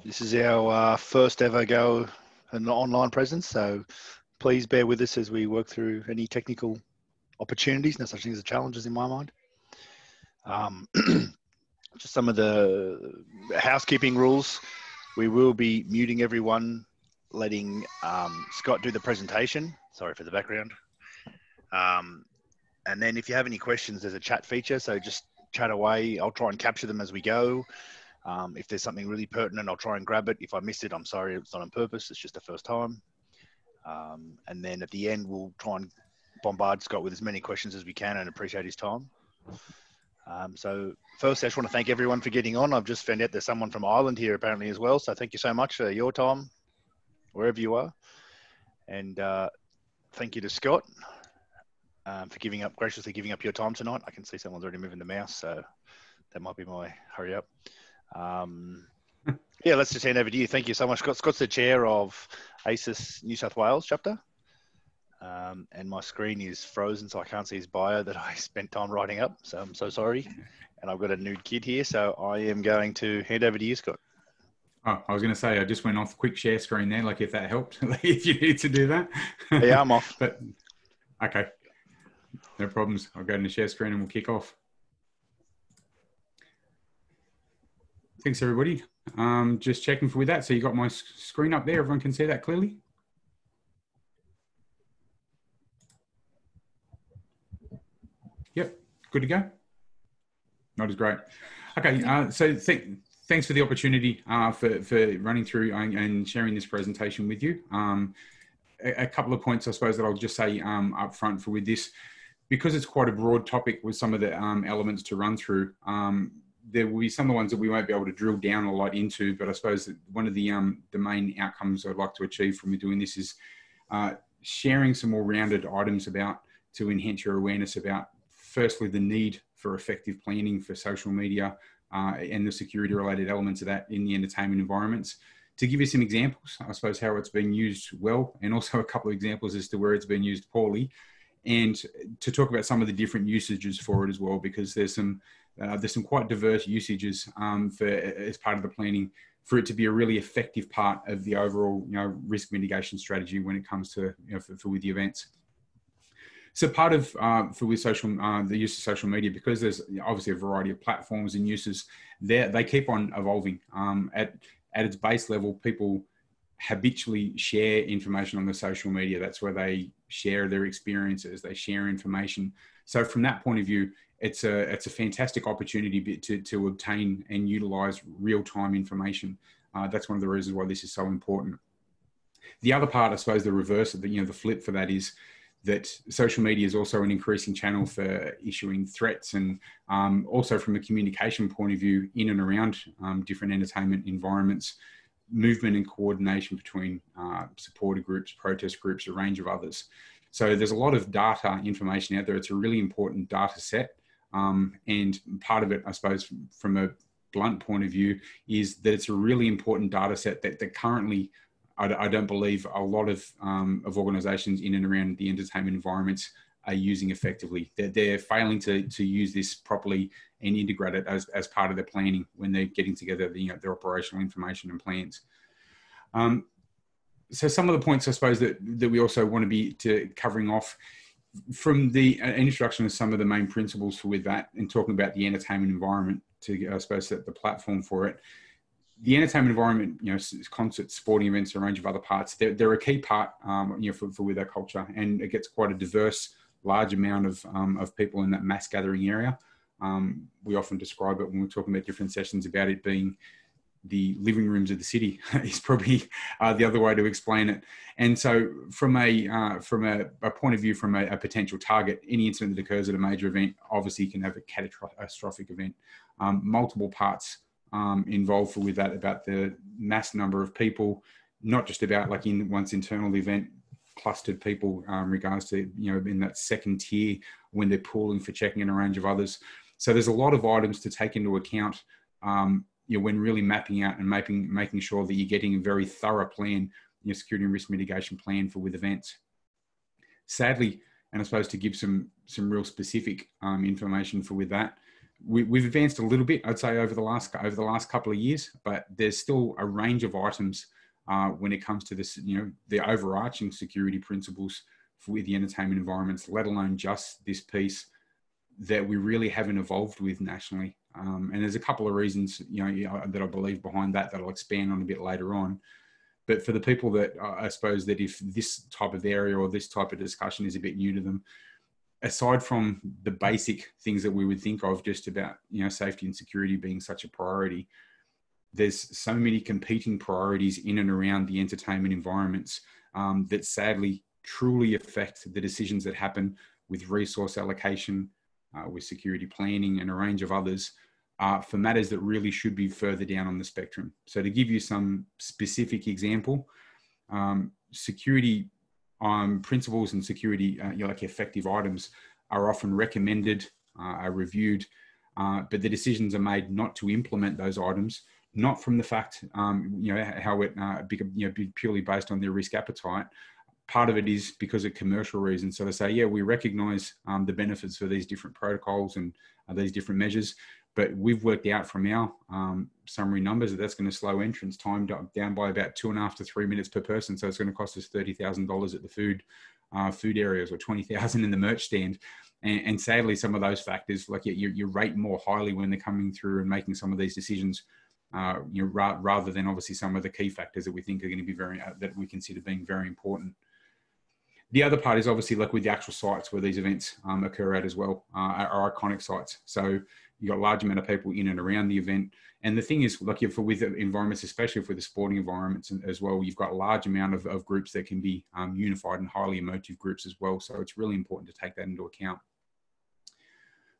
This is our first ever go an online presence, so please bear with us as we work through any technical opportunities. No such thing as challenges in my mind. Just some of the housekeeping rules. We will be muting everyone, letting Scott do the presentation. Sorry for the background. And then if you have any questions, there's a chat feature, so just chat away. I'll try and capture them as we go. If there's something really pertinent, I'll try and grab it. If I missed it, I'm sorry, it's not on purpose. It's just the first time. And then at the end, we'll try and bombard Scott with as many questions as we can and appreciate his time. So first, I just want to thank everyone for getting on. I've just found out there's someone from Ireland here apparently as well. So thank you so much for your time, wherever you are. And thank you to Scott for graciously giving up your time tonight. I can see someone's already moving the mouse, so that might be my hurry up. Yeah, let's just hand over to you. Thank you so much, Scott. Scott's the chair of ACES New South Wales chapter. And my screen is frozen, so I can't see his bio that I spent time writing up. So I'm so sorry. And I've got a nude kid here, so I am going to hand over to you, Scott. Oh, I was going to say, I just went off quick share screen there, like if that helped, if you need to do that. Yeah, I'm off. But okay, no problems. I'll go to the share screen and we'll kick off. Thanks, everybody. Just checking with that. So you got my screen up there. Everyone can see that clearly? Yep, good to go. Not as great. Okay, so thanks for the opportunity for running through and sharing this presentation with you. A couple of points, I suppose, that I'll just say up front with this. Because it's quite a broad topic with some of the elements to run through, there will be some of the ones that we won't be able to drill down a lot into, but I suppose that one of the main outcomes I'd like to achieve from doing this is sharing some more rounded items to enhance your awareness about, firstly, the need for effective planning for social media and the security related elements of that in the entertainment environments. To give you some examples, I suppose, how it's been used well, and also a couple of examples as to where it's been used poorly, and to talk about some of the different usages for it as well, because there's some quite diverse usages as part of the planning for it to be a really effective part of the overall risk mitigation strategy when it comes to with the events. So part of the use of social media, because there's obviously a variety of platforms and uses there, they keep on evolving. At its base level, people habitually share information on the social media. That's where they share their experiences, they share information. So from that point of view, it's a fantastic opportunity to obtain and utilize real-time information. That's one of the reasons why this is so important. The other part, I suppose, the reverse of the flip for that is that social media is also an increasing channel for issuing threats, and also from a communication point of view in and around different entertainment environments, movement and coordination between supporter groups, protest groups, a range of others. So there's a lot of data information out there. It's a really important data set. And part of it, I suppose, from a blunt point of view, is that it's a really important data set that currently, I don't believe a lot of organisations in and around the entertainment environments are using effectively. They're failing to use this properly and integrate it as part of their planning when they're getting together their operational information and plans. So some of the points, I suppose, that we also want to be covering off from the introduction of some of the main principles with that, and talking about the entertainment environment to, I suppose, set the platform for it. The entertainment environment, concerts, sporting events, a range of other parts, they're a key part, for with our culture, and it gets quite a diverse, large amount of people in that mass gathering area. We often describe it when we're talking about different sessions about it being the living rooms of the city is probably the other way to explain it. And so from a point of view, from a potential target, any incident that occurs at a major event obviously can have a catastrophic event. Multiple parts involved with that, about the mass number of people, not just about like in one's internal event, clustered people in regards to, in that second tier when they're pooling for checking and a range of others. So there's a lot of items to take into account when really mapping out and making sure that you're getting a very thorough plan, security and risk mitigation plan for with events. Sadly, and I suppose to give some real specific information for with that, we've advanced a little bit, I'd say, over the last couple of years, but there's still a range of items when it comes to this, the overarching security principles with the entertainment environments, let alone just this piece that we really haven't evolved with nationally. And there's a couple of reasons, that I believe behind that I'll expand on a bit later on. But for the people that I suppose that if this type of area or this type of discussion is a bit new to them, aside from the basic things that we would think of just about, safety and security being such a priority, there's so many competing priorities in and around the entertainment environments that sadly truly affect the decisions that happen with resource allocation, with security planning and a range of others for matters that really should be further down on the spectrum. So to give you some specific example, security principles and security, like effective items are often recommended, are reviewed, but the decisions are made not to implement those items, not from the fact, how it be purely based on their risk appetite. Part of it is because of commercial reasons. So they say, yeah, we recognize the benefits for these different protocols and these different measures, but we've worked out from our summary numbers that that's going to slow entrance time down by about 2.5 to 3 minutes per person. So it's going to cost us $30,000 at the food areas or $20,000 in the merch stand. And sadly, some of those factors, like you rate more highly when they're coming through and making some of these decisions, rather than obviously some of the key factors that we think are going to be that we consider being very important. The other part is obviously like with the actual sites where these events occur at as well, are iconic sites. So you've got a large amount of people in and around the event. And the thing is, like with the environments, especially for the sporting environments as well, you've got a large amount of groups that can be unified and highly emotive groups as well. So it's really important to take that into account.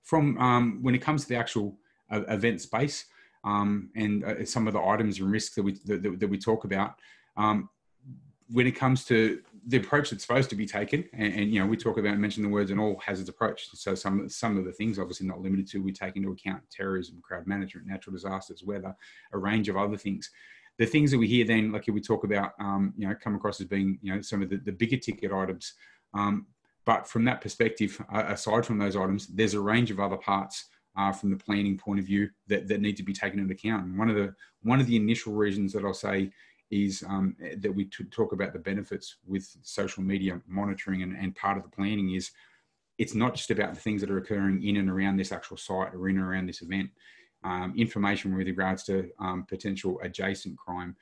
From when it comes to the actual event space and some of the items and risks that we talk about, when it comes to the approach that's supposed to be taken, and we talk about, mention the words, an all hazards approach. So some of the things, obviously not limited to, we take into account terrorism, crowd management, natural disasters, weather, a range of other things. The things that we hear then, like we talk about, come across as being, some of the bigger ticket items. But from that perspective, aside from those items, there's a range of other parts from the planning point of view that need to be taken into account. And one of the initial reasons that I'll say is that we talk about the benefits with social media monitoring and part of the planning is it's not just about the things that are occurring in and around this actual site or in and around this event. Information with regards to potential adjacent crime,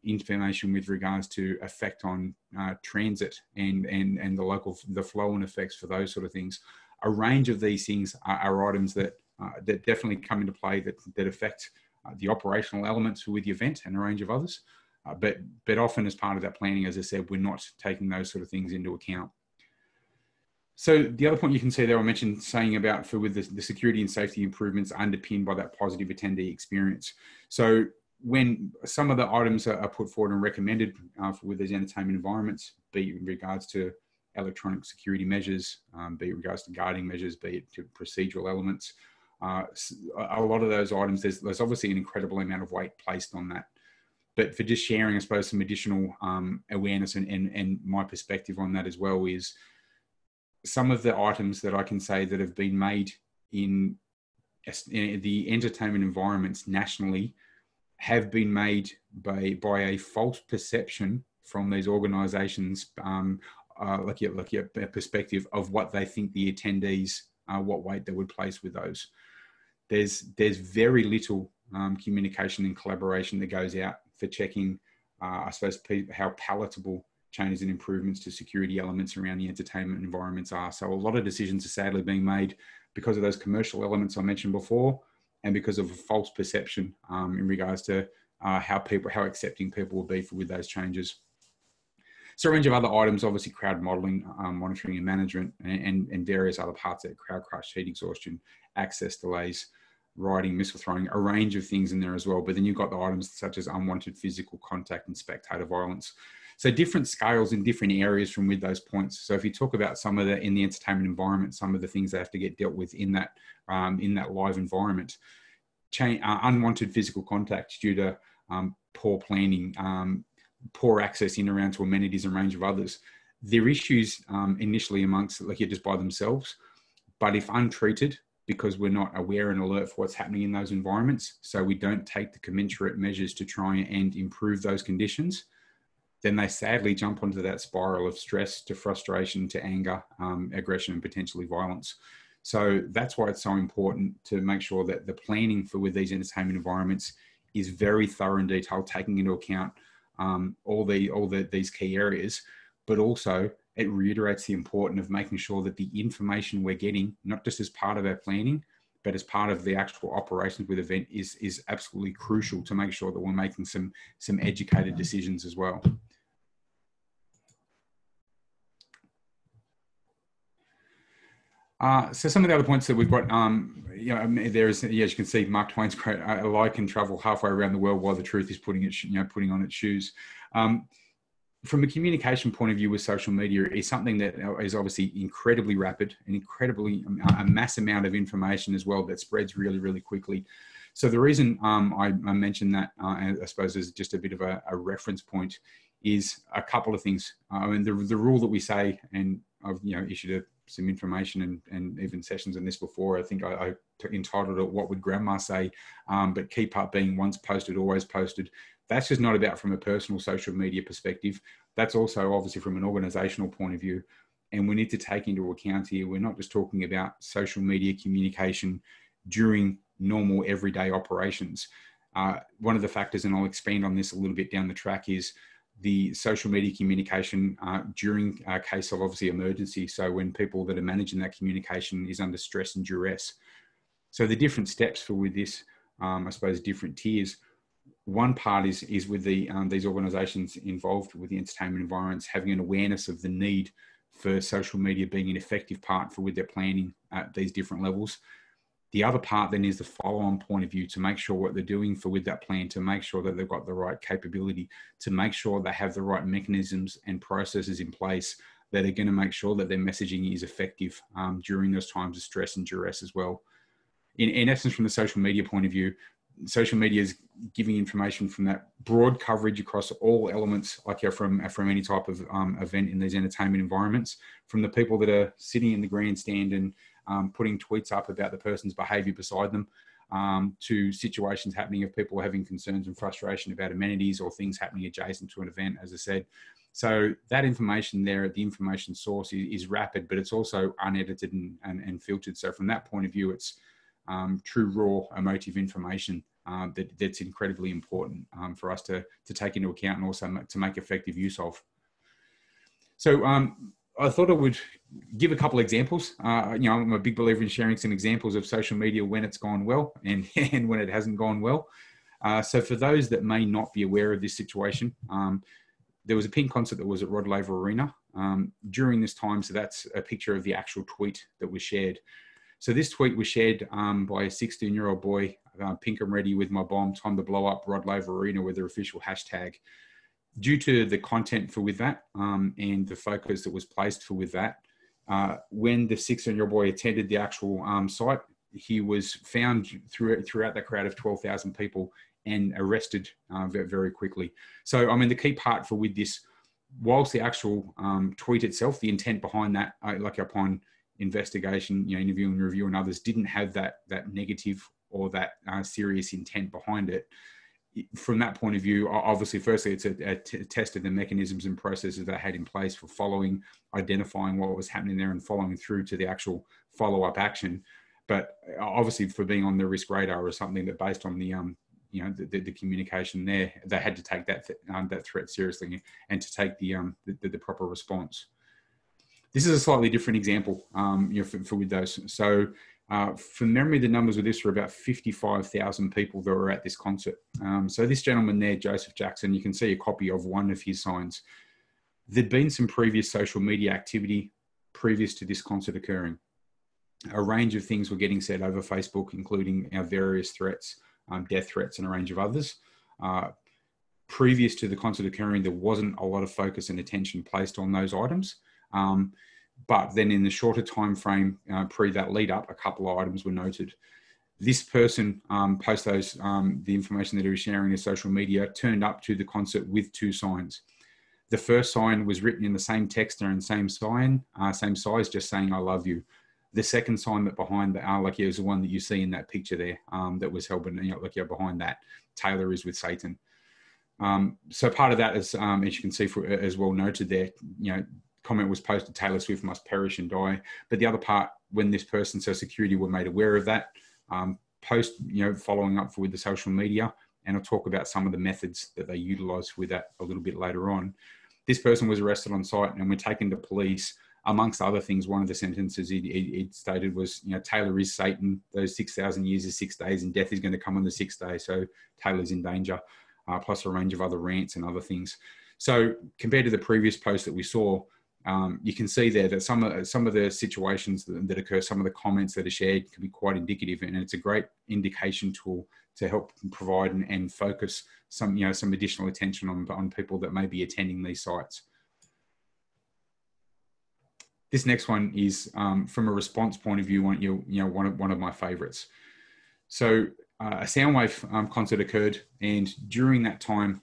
information with regards to effect on transit and the flow and effects for those sort of things. A range of these things are items that definitely come into play that affect the operational elements with the event and a range of others. But often as part of that planning, as I said, we're not taking those sort of things into account. So the other point you can see there, I mentioned saying about with the security and safety improvements underpinned by that positive attendee experience. So when some of the items are put forward and recommended with these entertainment environments, be it in regards to electronic security measures, be it in regards to guarding measures, be it to procedural elements, a lot of those items, there's obviously an incredible amount of weight placed on that. But for just sharing, I suppose, some additional awareness and my perspective on that as well is some of the items that I can say that have been made in the entertainment environments nationally have been made by a false perception from these organisations, like your perspective of what they think the attendees, what weight they would place with those. There's very little communication and collaboration that goes out for checking, I suppose, how palatable changes and improvements to security elements around the entertainment environments are. So a lot of decisions are sadly being made because of those commercial elements I mentioned before, and because of a false perception in regards to how accepting people will be with those changes. So a range of other items, obviously crowd modelling, monitoring and management, and various other parts of crowd crush, heat exhaustion, access delays, riding, missile throwing, a range of things in there as well. But then you've got the items such as unwanted physical contact and spectator violence. So different scales in different areas from with those points. So if you talk about some of the, in the entertainment environment, some of the things that have to get dealt with in that live environment, unwanted physical contact due to poor planning, poor access in around to amenities and range of others. They're issues initially amongst just by themselves, but if untreated, because we're not aware and alert for what's happening in those environments. So we don't take the commensurate measures to try and improve those conditions. Then they sadly jump onto that spiral of stress to frustration to anger, aggression, and potentially violence. So that's why it's so important to make sure that the planning for with these entertainment environments is very thorough and detailed, taking into account all these key areas, but also it reiterates the importance of making sure that the information we're getting, not just as part of our planning, but as part of the actual operations with the event is absolutely crucial to make sure that we're making some educated decisions as well. So some of the other points that we've got, there is, as you can see, Mark Twain's quote, "A lie can travel halfway around the world while the truth is putting on its shoes." From a communication point of view with social media, is something that is obviously incredibly rapid and incredibly a mass amount of information as well that spreads really, really quickly. So the reason I mentioned that, I suppose, as just a bit of a reference point, is a couple of things. I mean, the rule that we say, and I've issued some information and even sessions on this before. I think I entitled it "What Would Grandma Say?" But key part being once posted, always posted. That's just not about from a personal social media perspective. That's also obviously from an organizational point of view. And we need to take into account here, we're not just talking about social media communication during normal everyday operations. One of the factors, and I'll expand on this a little bit down the track, is the social media communication during a case of obviously emergency. So when people that are managing that communication is under stress and duress. So the different steps for with this, I suppose, different tiers. One part is with these organisations involved with the entertainment environments having an awareness of the need for social media being an effective part for with their planning at these different levels. The other part then is the follow-on point of view to make sure what they're doing for with that plan, to make sure that they've got the right capability, to make sure they have the right mechanisms and processes in place that are going to make sure that their messaging is effective during those times of stress and duress as well. In essence, from the social media point of view, social media is giving information from that broad coverage across all elements, like from any type of event in these entertainment environments, from the people that are sitting in the grandstand and putting tweets up about the person's behaviour beside them, to situations happening of people having concerns and frustration about amenities or things happening adjacent to an event, as I said. So that information there at the information source is rapid, but it's also unedited and filtered. So from that point of view, it's true, raw, emotive information that's incredibly important for us to take into account and also to make effective use of. So I thought I would give a couple examples. I'm a big believer in sharing some examples of social media when it's gone well and when it hasn't gone well. So for those that may not be aware of this situation, there was a Pink concert that was at Rod Laver Arena during this time. So that's a picture of the actual tweet that was shared. So this tweet was shared by a 16-year-old boy, Pink I'm ready with my bomb, time to blow up Rod Laver Arena with their official hashtag. Due to the content for with that and the focus that was placed for with that, when the 16-year-old boy attended the actual site, he was found throughout that crowd of 12,000 people and arrested very, very quickly. So, I mean, the key part for with this, whilst the actual tweet itself, the intent behind that, like upon investigation, interview and review and others, didn't have that negative or that serious intent behind it. From that point of view, obviously, firstly, it's a test of the mechanisms and processes that I had in place for following, identifying what was happening there and following through to the actual follow-up action. But obviously, for being on the risk radar or something that based on the the communication there, they had to take that threat seriously and to take the proper response. This is a slightly different example for with those. So from memory, the numbers with this were about 55,000 people that were at this concert. So this gentleman there, Joseph Jackson, you can see a copy of one of his signs. There'd been some previous social media activity previous to this concert occurring. A range of things were getting said over Facebook, including our various threats, death threats, and a range of others. Previous to the concert occurring, there wasn't a lot of focus and attention placed on those items. But then in the shorter time frame pre that lead up, a couple of items were noted. This person post those, the information that he was sharing in social media, turned up to the concert with two signs. The first sign was written in the same text and same sign, same size, just saying, "I love you." The second assignment behind that, like is the one that you see in that picture there, that was held, behind that, Taylor is with Satan. So part of that is, as you can see, as well noted there, comment was posted, Taylor Swift must perish and die. But the other part, when this person, so security, were made aware of that, post, following up with the social media, and I'll talk about some of the methods that they utilise with that a little bit later on. This person was arrested on site and were taken to police. Amongst other things, one of the sentences he stated was, Taylor is Satan. Those 6,000 years is 6 days, and death is going to come on the 6th day. So Taylor's in danger, plus a range of other rants and other things. So compared to the previous post that we saw, you can see there that some of the situations that occur, some of the comments that are shared can be quite indicative, and it's a great indication tool to help provide and focus some additional attention on people that may be attending these sites. This next one is from a response point of view, one of my favorites. So a Soundwave concert occurred, and during that time,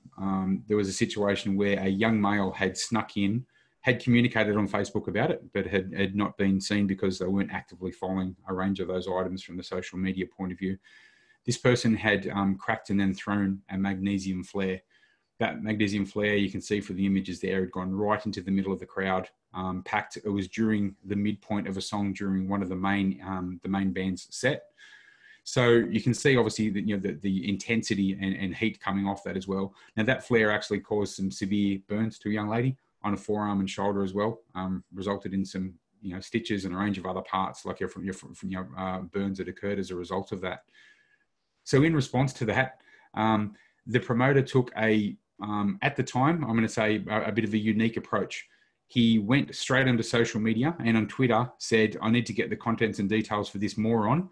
there was a situation where a young male had snuck in, had communicated on Facebook about it, but had not been seen because they weren't actively following a range of those items from the social media point of view. This person had cracked and then thrown a magnesium flare. That magnesium flare, you can see for the images there, had gone right into the middle of the crowd, packed. It was during the midpoint of a song during one of the main band's set. So you can see obviously that, the intensity and heat coming off that as well. Now that flare actually caused some severe burns to a young lady on a forearm and shoulder as well, resulted in some stitches and a range of other parts like burns that occurred as a result of that. So in response to that, the promoter took at the time, I'm going to say a bit of a unique approach. He went straight onto social media and on Twitter said, I need to get the contents and details for this moron.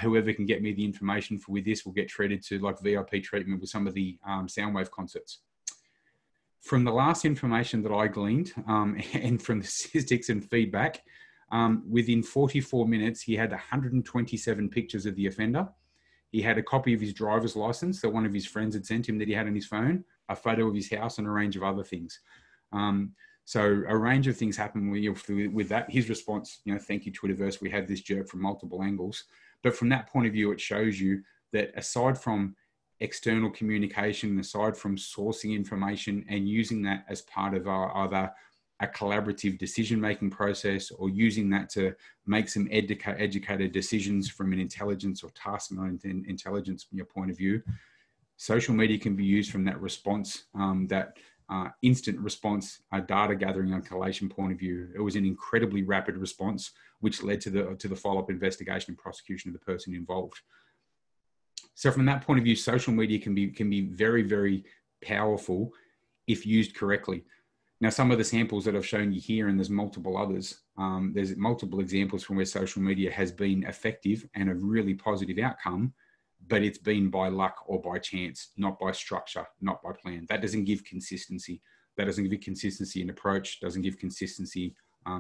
Whoever can get me the information with this will get treated to like VIP treatment with some of the Soundwave concerts. From the last information that I gleaned and from the statistics and feedback, within 44 minutes, he had 127 pictures of the offender. He had a copy of his driver's license that one of his friends had sent him that he had on his phone, a photo of his house, and a range of other things. So a range of things happened with that. His response, thank you, Twitterverse, we had this jerk from multiple angles. But from that point of view, it shows you that aside from external communication, aside from sourcing information and using that as part of either a collaborative decision-making process or using that to make some educated decisions from an intelligence or task-minded intelligence point of view, social media can be used from that response, instant response, data gathering and collation point of view. It was an incredibly rapid response, which led to the follow-up investigation and prosecution of the person involved. So from that point of view, social media can be very, very powerful if used correctly. Now, some of the samples that I've shown you here, and there's multiple others, there's multiple examples from where social media has been effective and a really positive outcome, but it's been by luck or by chance, not by structure, not by plan. That doesn't give consistency. That doesn't give consistency in approach, doesn't give consistency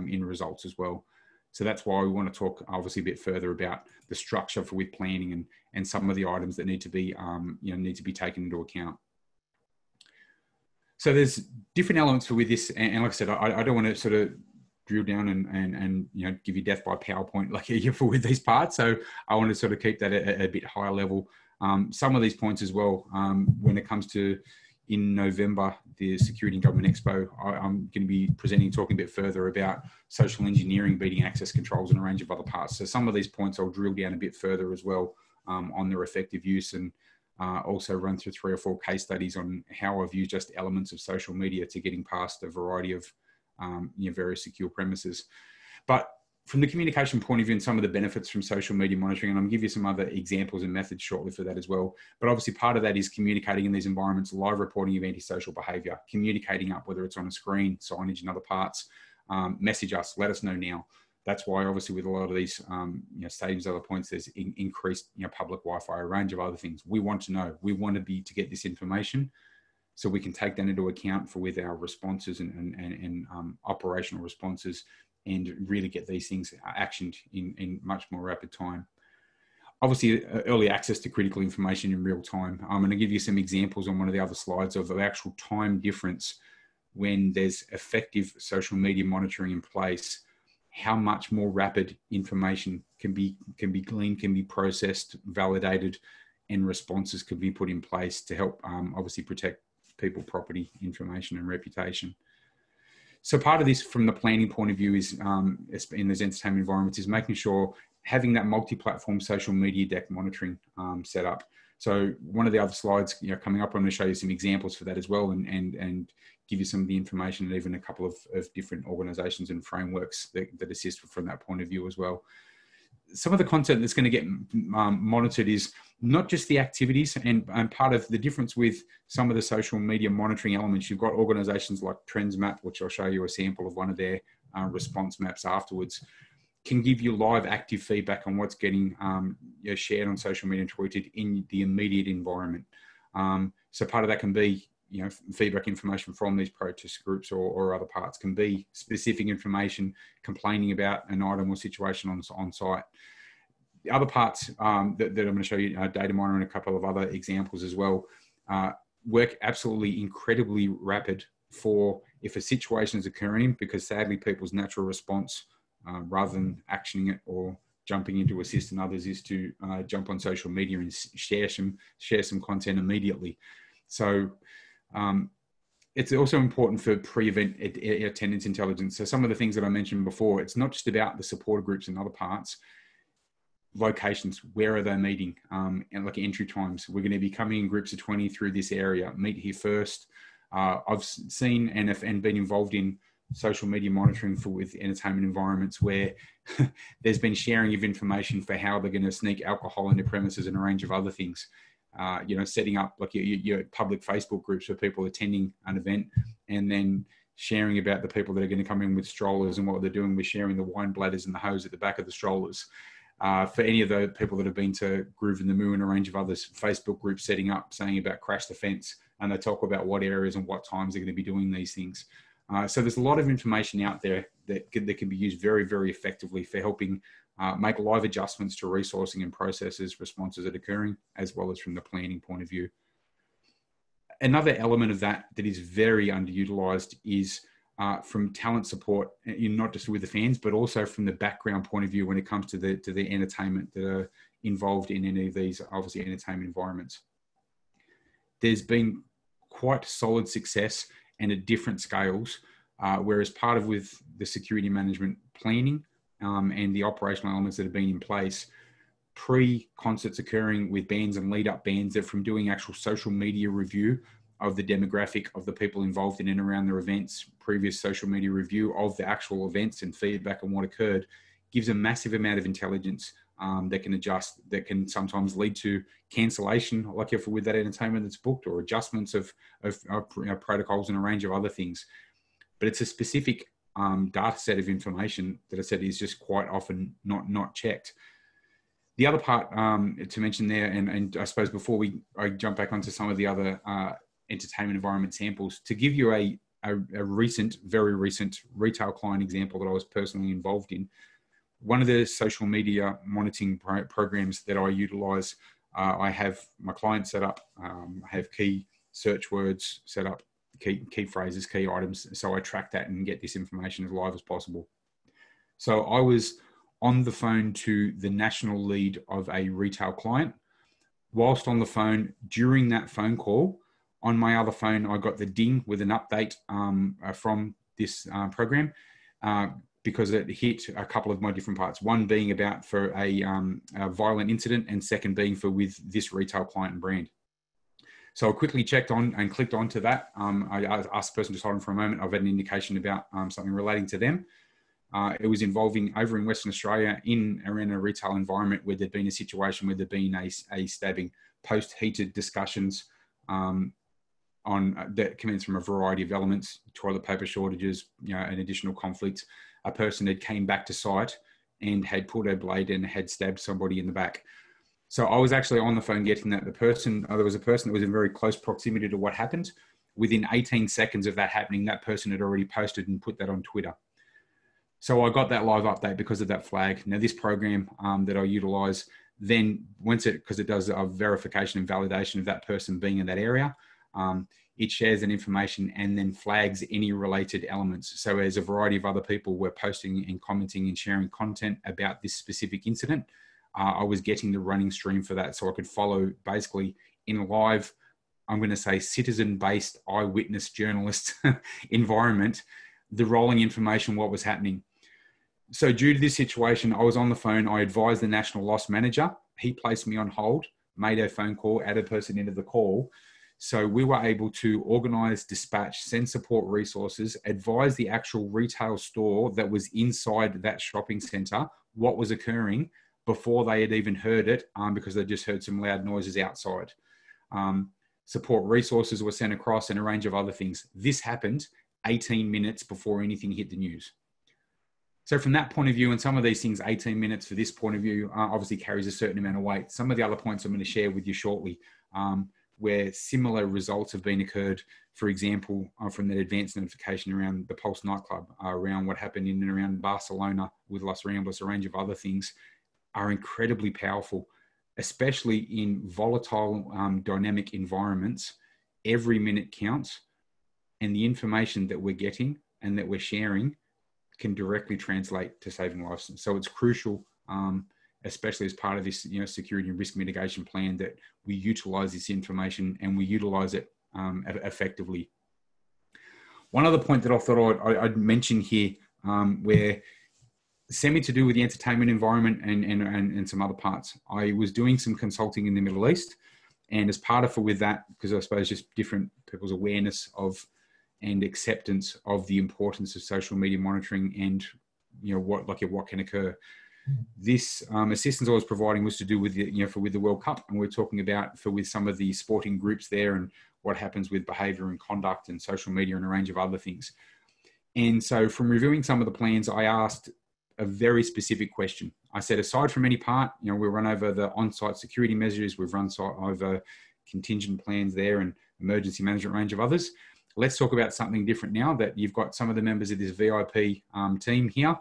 in results as well. So that's why we want to talk obviously a bit further about the structure with planning and some of the items that need to be taken into account. So there's different elements with this, and like I said, I don't want to sort of drill down and give you death by PowerPoint like with these parts. So I want to sort of keep that at a bit higher level. Some of these points as well, when it comes to in November, the Security and Government Expo, I'm going to be presenting, talking a bit further about social engineering, beating access controls, and a range of other parts. So some of these points I'll drill down a bit further as well on their effective use, and also run through 3 or 4 case studies on how I've used just elements of social media to getting past a variety of various secure premises. But from the communication point of view and some of the benefits from social media monitoring, and I'm going to give you some other examples and methods shortly for that as well. But obviously part of that is communicating in these environments, live reporting of antisocial behaviour, communicating up, whether it's on a screen, signage and other parts, message us, let us know now. That's why obviously with a lot of these stadiums, other points, there's increased public Wi-Fi, a range of other things. We want to know, we want to get this information so we can take that into account with our responses and operational responses, and really get these things actioned in much more rapid time. Obviously, early access to critical information in real time. I'm going to give you some examples on one of the other slides of the actual time difference when there's effective social media monitoring in place how much more rapid information can be gleaned, can be processed, validated, and responses can be put in place to help obviously protect people, property, information, and reputation. So part of this from the planning point of view is in those entertainment environments is making sure having that multi-platform social media deck monitoring set up. So one of the other slides, coming up, I'm going to show you some examples for that as well, and give you some of the information and even a couple of different organizations and frameworks that assist from that point of view as well. Some of the content that's going to get monitored is not just the activities, and part of the difference with some of the social media monitoring elements, you've got organizations like Trends Map, which I'll show you a sample of one of their response maps afterwards, can give you live active feedback on what's getting shared on social media and tweeted in the immediate environment. So part of that can be feedback information from these protest groups or other parts, can be specific information complaining about an item or situation on site. The other parts that I'm going to show you, data miner and a couple of other examples as well, work absolutely incredibly rapid for if a situation is occurring, because sadly people's natural response, rather than actioning it or jumping in to assist in others, is to jump on social media and share some content immediately. So it's also important for pre-event attendance intelligence. So some of the things that I mentioned before, it's not just about the support groups and other parts. Locations, where are they meeting, and like entry times. We're going to be coming in groups of 20 through this area, meet here first. I've seen and been involved in social media monitoring with entertainment environments where there's been sharing of information for how they're going to sneak alcohol into premises and a range of other things. Setting up like your public Facebook groups for people attending an event, and then sharing about the people that are going to come in with strollers and what they're doing with sharing the wine bladders and the hose at the back of the strollers. For any of the people that have been to Groove in the Moo and a range of others, Facebook groups setting up, saying about crash the fence, and they talk about what areas and what times they're going to be doing these things. So there's a lot of information out there that can be used very, very effectively for helping make live adjustments to resourcing and processes, responses that are occurring, as well as from the planning point of view. Another element of that is very underutilized is from talent support, not just with the fans, but also from the background point of view when it comes to the entertainment that are involved in any of these, obviously, entertainment environments. There's been quite solid success and at different scales, whereas part of with the security management planning and the operational elements that have been in place, pre-concerts occurring with bands and lead-up bands, that from doing actual social media review of the demographic of the people involved in and around their events, previous social media review of the actual events and feedback on what occurred, gives a massive amount of intelligence that can adjust, that can sometimes lead to cancellation, like if with that entertainment that's booked, or adjustments of protocols and a range of other things. But it's a specific data set of information that I said is just quite often not checked. The other part to mention there, and I suppose before I jump back onto some of the other entertainment environment samples, to give you a very recent retail client example that I was personally involved in. One of the social media monitoring programs that I utilize, I have my client set up, I have key search words set up, key phrases, key items. So I track that and get this information as live as possible. So I was on the phone to the national lead of a retail client. Whilst on the phone, during that phone call, on my other phone, I got the ding with an update from this program because it hit a couple of my different parts. One being about for a violent incident, and second being for with this retail client and brand. So I quickly checked on and clicked onto that. I asked the person to hold on for a moment. I've had an indication about something relating to them. It was involving over in Western Australia around a retail environment where there'd been a situation where there'd been a stabbing, post-heated discussions that commenced from a variety of elements, toilet paper shortages, an additional conflict. A person had came back to site and had pulled a blade and had stabbed somebody in the back. So I was actually on the phone getting that there was a person that was in very close proximity to what happened. Within 18 seconds of that happening, that person had already posted and put that on Twitter. So I got that live update because of that flag. Now this program that I utilize, then because it does a verification and validation of that person being in that area, it shares that information and then flags any related elements. So as a variety of other people were posting and commenting and sharing content about this specific incident, I was getting the running stream for that. So I could follow basically in a live, I'm going to say citizen-based eyewitness journalist environment, the rolling information, what was happening. So due to this situation, I was on the phone. I advised the national loss manager. He placed me on hold, made a phone call, added a person into the call. So we were able to organize, dispatch, send support resources, advise the actual retail store that was inside that shopping center what was occurring before they had even heard it, because they just heard some loud noises outside. Support resources were sent across and a range of other things. This happened 18 minutes before anything hit the news. So from that point of view, and some of these things, 18 minutes for this point of view, obviously carries a certain amount of weight. Some of the other points I'm going to share with you shortly, where similar results have been occurred, for example, from that advanced notification around the Pulse nightclub, around what happened in and around Barcelona with Los Ramblas, a range of other things, are incredibly powerful, especially in volatile, dynamic environments. Every minute counts, and the information that we're getting and that we're sharing can directly translate to saving lives. So it's crucial, especially as part of this, security and risk mitigation plan, that we utilize this information and we utilize it effectively. One other point that I thought I'd mention here, where semi to do with the entertainment environment and some other parts. I was doing some consulting in the Middle East, and as part of it with that, because I suppose just different people's awareness of and acceptance of the importance of social media monitoring and what can occur. This assistance I was providing was to do with with the World Cup, and we're talking about with some of the sporting groups there and what happens with behaviour and conduct and social media and a range of other things. And so from reviewing some of the plans, I asked a very specific question. I said, aside from any part, we run over the on-site security measures, we've run over contingent plans there and emergency management range of others. Let's talk about something different now that you've got some of the members of this VIP team here.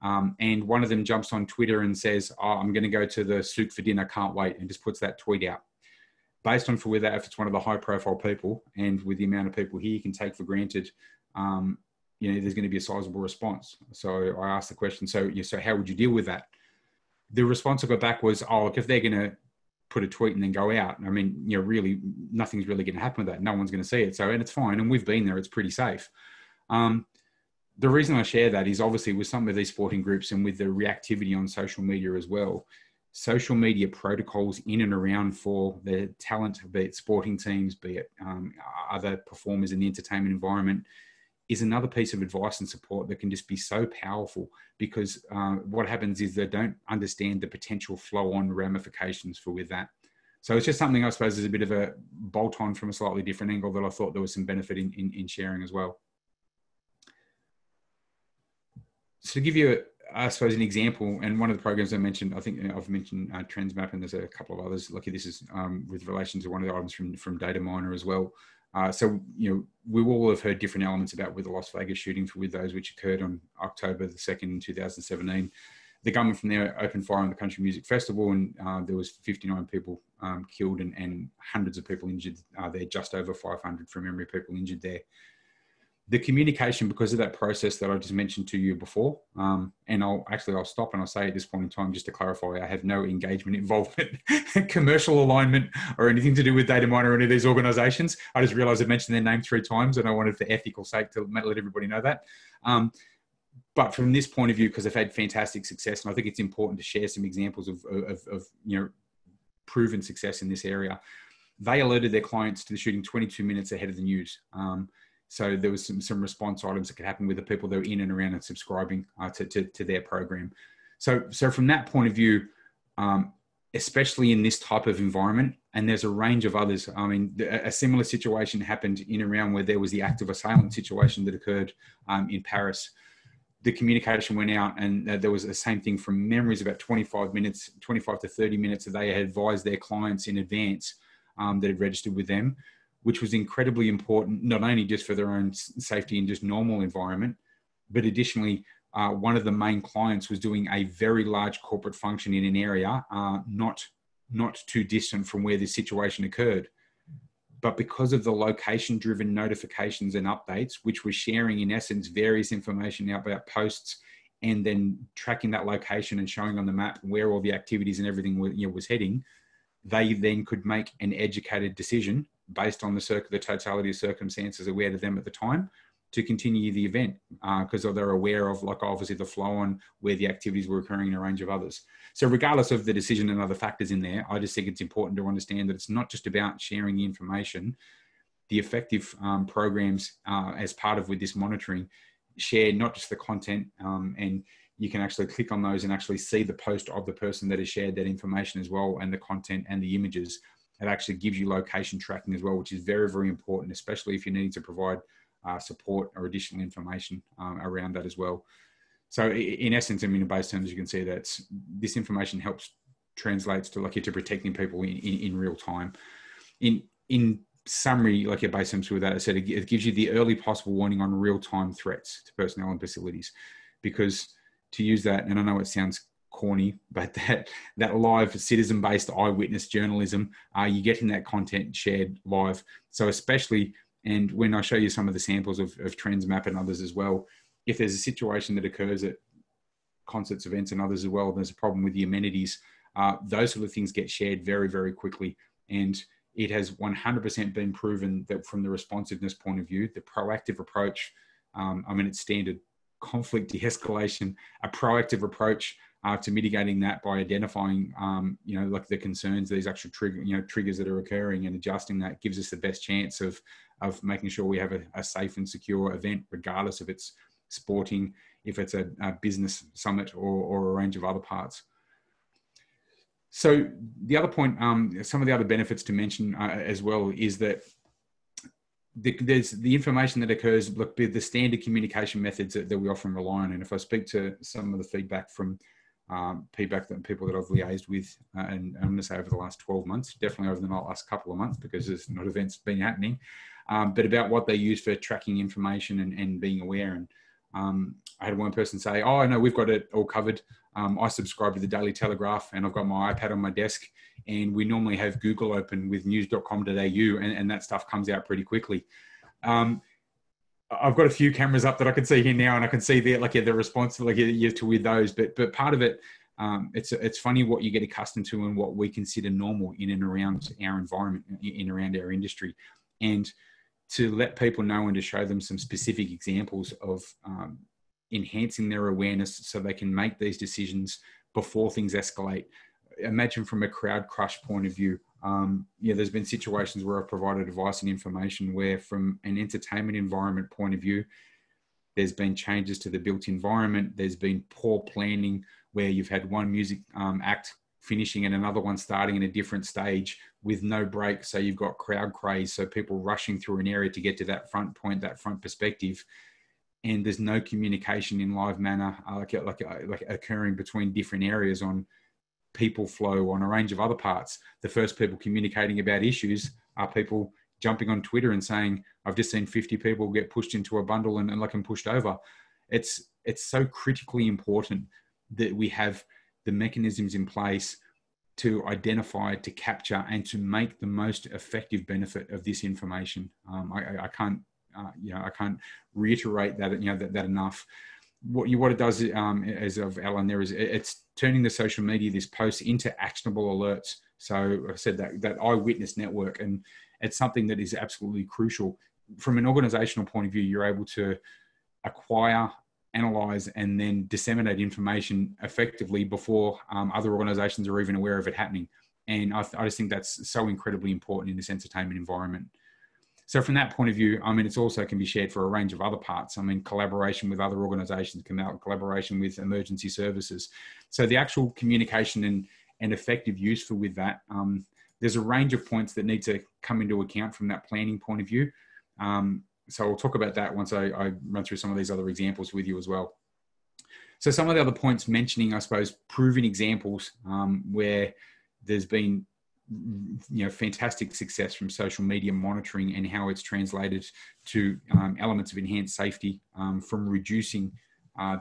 And one of them jumps on Twitter and says, I'm going to go to the souk for dinner, can't wait, and just puts that tweet out. Based on if it's one of the high profile people, and with the amount of people here, you can take for granted, there's going to be a sizable response. So I asked the question, so how would you deal with that? The response I got back was, look, if they're going to put a tweet and then go out, I mean, really, nothing's really going to happen with that. No one's going to see it. So, and it's fine. And we've been there. It's pretty safe. The reason I share that is obviously with some of these sporting groups and with the reactivity on social media as well, social media protocols in and around for the talent, be it sporting teams, be it other performers in the entertainment environment, is another piece of advice and support that can just be so powerful, because what happens is they don't understand the potential flow-on ramifications for with that. So it's just something I suppose is a bit of a bolt-on from a slightly different angle that I thought there was some benefit in sharing as well. So to give you, I suppose, an example, and one of the programs I mentioned, I think I've mentioned Transmap, and there's a couple of others. Lucky this is with relation to one of the items from Data Miner as well. So, we all have heard different elements about with the Las Vegas shooting with those which occurred on October the 2nd, 2017. The government from there opened fire on the Country Music Festival, and there was 59 people killed and hundreds of people injured there, just over 500 from memory people injured there. The communication, because of that process that I just mentioned to you before, and I'll stop and I'll say at this point in time, just to clarify, I have no engagement, involvement, commercial alignment, or anything to do with Data Miner or any of these organizations. I just realized I mentioned their name 3 times, and I wanted, for ethical sake, to let everybody know that. But from this point of view, because they've had fantastic success, and I think it's important to share some examples of proven success in this area. They alerted their clients to the shooting 22 minutes ahead of the news. So there was some response items that could happen with the people that were in and around and subscribing to their program. So from that point of view, especially in this type of environment, and there's a range of others. I mean, a similar situation happened in and around where there was the active assailant situation that occurred in Paris. The communication went out, and there was the same thing from memories, about 25 to 30 minutes that they had advised their clients in advance that had registered with them, which was incredibly important, not only just for their own safety in just normal environment, but additionally, one of the main clients was doing a very large corporate function in an area not too distant from where this situation occurred. But because of the location-driven notifications and updates, which were sharing, in essence, various information about posts and then tracking that location and showing on the map where all the activities and everything was heading, they then could make an educated decision based on the totality of circumstances aware to them at the time to continue the event, because they're aware of, like, obviously the flow on where the activities were occurring in a range of others. So regardless of the decision and other factors in there, I just think it's important to understand that it's not just about sharing the information. The effective programs as part of with this monitoring share not just the content, and you can actually click on those and actually see the post of the person that has shared that information as well, and the content and the images. It actually gives you location tracking as well, which is very, very important, especially if you're needing to provide support or additional information around that as well. So in essence, I mean, in base terms, you can see that this information helps translates to, like, to protecting people in real time. In summary, like your base terms with that, I said, it gives you the early possible warning on real-time threats to personnel and facilities, because to use that, and I know it sounds corny, but that live citizen-based eyewitness journalism, you're getting that content shared live. So especially, and when I show you some of the samples of TrendsMap and others as well, if there's a situation that occurs at concerts, events and others as well, there's a problem with the amenities, those sort of things get shared very, very quickly. And it has 100% been proven that from the responsiveness point of view, the proactive approach, I mean, it's standard conflict de-escalation, a proactive approach to mitigating that by identifying, like the concerns, these actual triggers that are occurring, and adjusting that gives us the best chance of making sure we have a safe and secure event, regardless if it's sporting, if it's a business summit or a range of other parts. So the other point, some of the other benefits to mention as well is that there's the information that occurs, look, the standard communication methods that we often rely on. And if I speak to some of the feedback from people that I've liaised with, and I'm going to say over the last 12 months, definitely over the last couple of months, because there's not events been happening, but about what they use for tracking information and being aware. And I had one person say, oh, no, we've got it all covered. I subscribe to the Daily Telegraph, and I've got my iPad on my desk, and we normally have Google open with news.com.au, and that stuff comes out pretty quickly. I've got a few cameras up that I can see here now, and I can see the response to with those. But part of it, it's funny what you get accustomed to and what we consider normal in and around our environment, in around our industry, and to let people know and to show them some specific examples of enhancing their awareness so they can make these decisions before things escalate. Imagine from a crowd crush point of view, there's been situations where I've provided advice and information where, from an entertainment environment point of view, there's been changes to the built environment. There's been poor planning where you've had one music act finishing and another one starting in a different stage with no break. So you've got crowd craze. So people rushing through an area to get to that front point, that front perspective. And there's no communication in live manner, like occurring between different areas on people flow, on a range of other parts. The first people communicating about issues are people jumping on Twitter and saying, I've just seen 50 people get pushed into a bundle and pushed over. It's so critically important that we have the mechanisms in place to identify, to capture, and to make the most effective benefit of this information. I can't reiterate that that enough. What it does, as I've outlined there, is it's turning the social media, this post, into actionable alerts. So I said that eyewitness network, and it's something that is absolutely crucial. From an organizational point of view, you're able to acquire, analyze, and then disseminate information effectively before other organizations are even aware of it happening. And I just think that's so incredibly important in this entertainment environment. So from that point of view, I mean, it's also can be shared for a range of other parts. I mean, collaboration with other organizations, collaboration with emergency services. So the actual communication and effective use with that, there's a range of points that need to come into account from that planning point of view. So I'll talk about that once I run through some of these other examples with you as well. So some of the other points mentioning, I suppose, proven examples where there's been fantastic success from social media monitoring and how it's translated to elements of enhanced safety, from reducing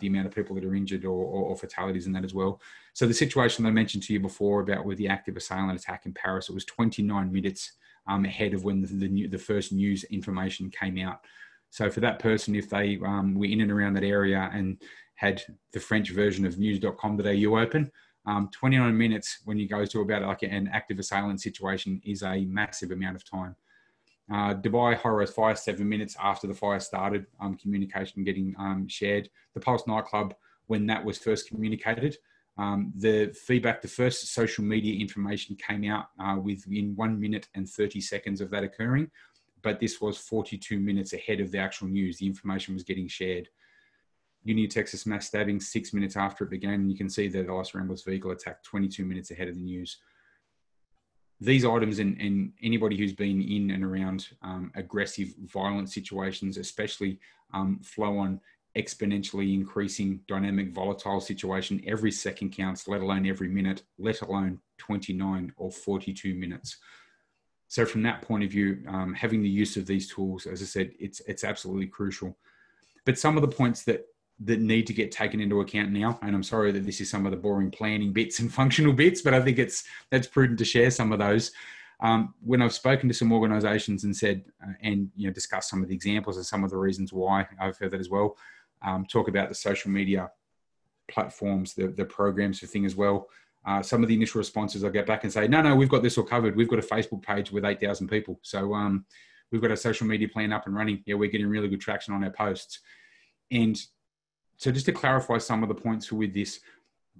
the amount of people that are injured or fatalities in that as well. So the situation that I mentioned to you before about with the active assailant attack in Paris, it was 29 minutes ahead of when the first news information came out. So for that person, if they were in and around that area and had the French version of news.com.au open, 29 minutes when you go to about like an active assailant situation is a massive amount of time. Dubai high-rise fire, 7 minutes after the fire started, communication getting shared. The Pulse nightclub, when that was first communicated, the feedback, the first social media information came out within 1 minute and 30 seconds of that occurring. But this was 42 minutes ahead of the actual news. The information was getting shared. Union Texas mass stabbing, 6 minutes after it began. And you can see the Los Ramblas vehicle attack 22 minutes ahead of the news. These items and anybody who's been in and around aggressive, violent situations, especially flow on exponentially increasing dynamic, volatile situation, every second counts, let alone every minute, let alone 29 or 42 minutes. So from that point of view, having the use of these tools, as I said, it's absolutely crucial. But some of the points that need to get taken into account now, and I'm sorry that this is some of the boring planning bits and functional bits, but I think that's prudent to share some of those. When I've spoken to some organisations and said, and discussed some of the examples and some of the reasons why, I've heard that as well. Talk about the social media platforms, the programs for thing as well. Some of the initial responses, I get back and say, no, we've got this all covered. We've got a Facebook page with 8,000 people. So we've got a social media plan up and running. Yeah, we're getting really good traction on our posts. And so just to clarify some of the points with this,